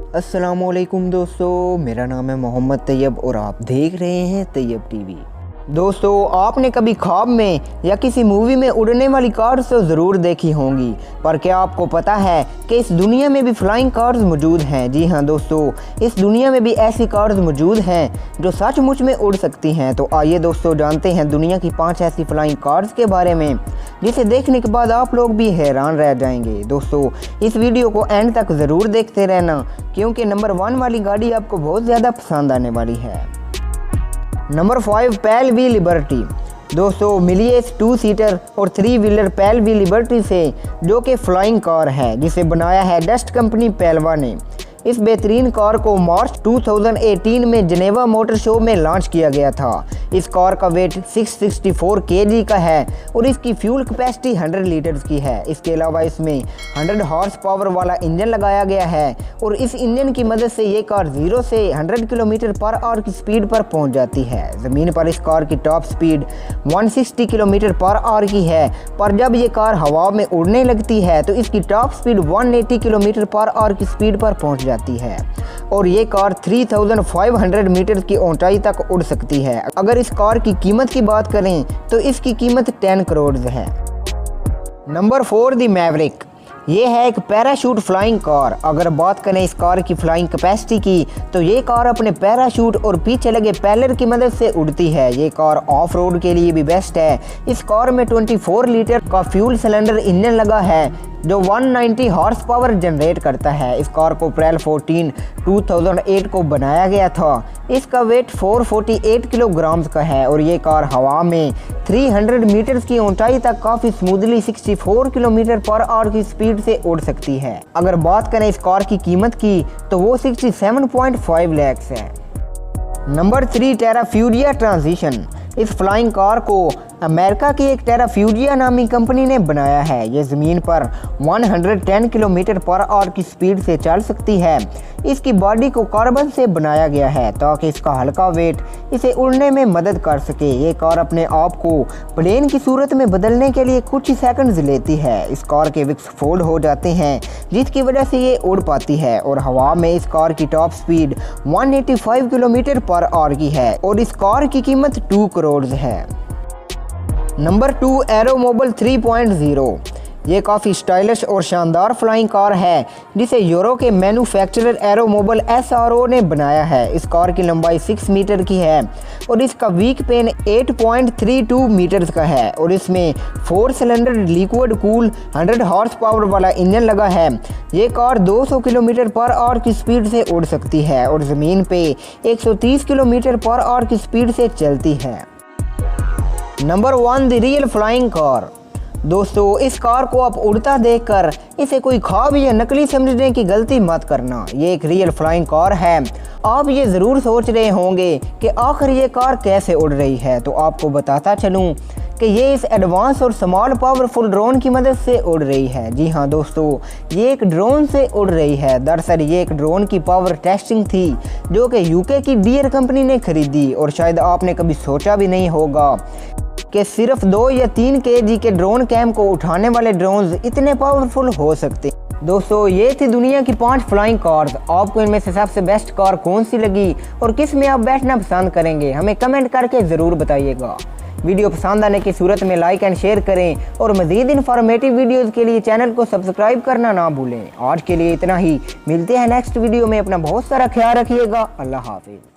अस्सलाम-ओ-अलैकुम दोस्तों, मेरा नाम है मोहम्मद तैयब और आप देख रहे हैं तैयब टीवी। दोस्तों, आपने कभी ख्वाब में या किसी मूवी में उड़ने वाली कार्स तो ज़रूर देखी होंगी, पर क्या आपको पता है कि इस दुनिया में भी फ्लाइंग कार्स मौजूद हैं? जी हाँ दोस्तों, इस दुनिया में भी ऐसी कार्स मौजूद हैं जो सचमुच में उड़ सकती हैं। तो आइए दोस्तों, जानते हैं दुनिया की 5 ऐसी फ्लाइंग कार्स के बारे में जिसे देखने के बाद आप लोग भी हैरान रह जाएंगे। दोस्तों, इस वीडियो को एंड तक ज़रूर देखते रहना, क्योंकि नंबर 1 वाली गाड़ी आपको बहुत ज़्यादा पसंद आने वाली है। Number 5, PAL-V Liberty. दोस्तों, मिलिए इस 2 सीटर और 3 व्हीलर पैलवी लिबर्टी से, जो कि फ्लाइंग कार है जिसे बनाया है डस्ट कंपनी पैलवा ने। इस बेहतरीन कार को मार्च 2018 में जनेवा मोटर शो में लॉन्च किया गया था। इस कार का वेट 664 kg का है और इसकी फ्यूल कैपेसिटी 100 लीटर्स की है। इसके अलावा इसमें 100 हॉर्स पावर वाला इंजन लगाया गया है और इस इंजन की मदद से ये कार 0 से 100 किलोमीटर पर आवर की स्पीड पर पहुंच जाती है। ज़मीन पर इस कार की top speed 160 kilometre per hour की है, पर जब ये कार हवा में उड़ने लगती है तो इसकी top speed 180 kilometre per hour की स्पीड पर पहुँच जाती है और ये कार 3500 मीटर की ऊंचाई तक उड़ सकती है। अगर इस कार की कीमत की बात करें तो इसकी कीमत 10 करोड़ है। नंबर 4, दी मैवरिक। ये है एक पैराशूट फ्लाइंग कार। अगर बात करें इस कार की फ्लाइंग कैपेसिटी की, तो ये कार अपने पैराशूट और पीछे लगे पैलर की मदद से उड़ती है। ये कार ऑफ रोड के लिए भी बेस्ट है। इस कार में 24 लीटर का फ्यूल सिलेंडर इंजन लगा है जो 190 हॉर्स पावर जनरेट करता है। इस कार को अप्रैल 14, 2008 को बनाया गया था। इसका वेट 448 किलोग्राम्स का है और ये कार हवा में 300 मीटर्स की ऊंचाई तक काफ़ी स्मूथली 64 किलोमीटर पर आवर की स्पीड से उड़ सकती है। अगर बात करें इस कार की कीमत की, तो वो 67.5 लाख है। Number 3, Terrafugia Transition. इस फ्लाइंग कार को अमेरिका की एक टेराफ्यूजिया नामी कंपनी ने बनाया है। ये ज़मीन पर 110 किलोमीटर पर आवर की स्पीड से चल सकती है। इसकी बॉडी को कार्बन से बनाया गया है ताकि इसका हल्का वेट इसे उड़ने में मदद कर सके। ये कार अपने आप को प्लेन की सूरत में बदलने के लिए कुछ ही सेकंड्स लेती है। इस कार के विंग्स फोल्ड हो जाते हैं जिसकी वजह से ये उड़ पाती है और हवा में इस कार की top speed 185 kilometre per hour की है और इस कार की कीमत 2 करोड़ है। नंबर 2, एरोमोबाइल 3.0। ये काफ़ी स्टाइलिश और शानदार फ्लाइंग कार है जिसे यूरो के मैन्युफैक्चरर एरोमोबाइल SRO ने बनाया है। इस कार की लंबाई 6 मीटर की है और इसका वीक पेन 8.32 मीटर्स का है और इसमें 4 cylinder liquid cool 100 horse power वाला इंजन लगा है। ये कार 200 किलोमीटर पर आवर की स्पीड से उड़ सकती है और ज़मीन पे 130 किलोमीटर पर आवर की स्पीड से चलती है। Number 1, the real flying car. दोस्तों, इस कार को आप उड़ता देखकर इसे कोई ख्वाब या नकली समझने की गलती मत करना। ये एक रियल फ्लाइंग कार है। आप ये ज़रूर सोच रहे होंगे कि आखिर ये कार कैसे उड़ रही है, तो आपको बताता चलूँ कि ये इस एडवांस और स्मॉल पावरफुल ड्रोन की मदद से उड़ रही है। जी हाँ दोस्तों, ये एक ड्रोन से उड़ रही है। दरअसल ये एक ड्रोन की पावर टेस्टिंग थी जो कि यूके की डियर कंपनी ने खरीदी और शायद आपने कभी सोचा भी नहीं होगा कि सिर्फ 2 या 3 kg के ड्रोन कैम को उठाने वाले ड्रोन्स इतने पावरफुल हो सकते। दोस्तों, ये थी दुनिया की 5 फ्लाइंग कार्स। आपको इनमें से सबसे बेस्ट कार कौन सी लगी और किस में आप बैठना पसंद करेंगे, हमें कमेंट करके ज़रूर बताइएगा। वीडियो पसंद आने की सूरत में लाइक एंड शेयर करें और मज़ीद इन्फॉर्मेटिव वीडियोज़ के लिए चैनल को सब्सक्राइब करना ना भूलें। आज के लिए इतना ही, मिलते हैं नेक्स्ट वीडियो में। अपना बहुत सारा ख्याल रखिएगा। अल्लाह हाफिज़।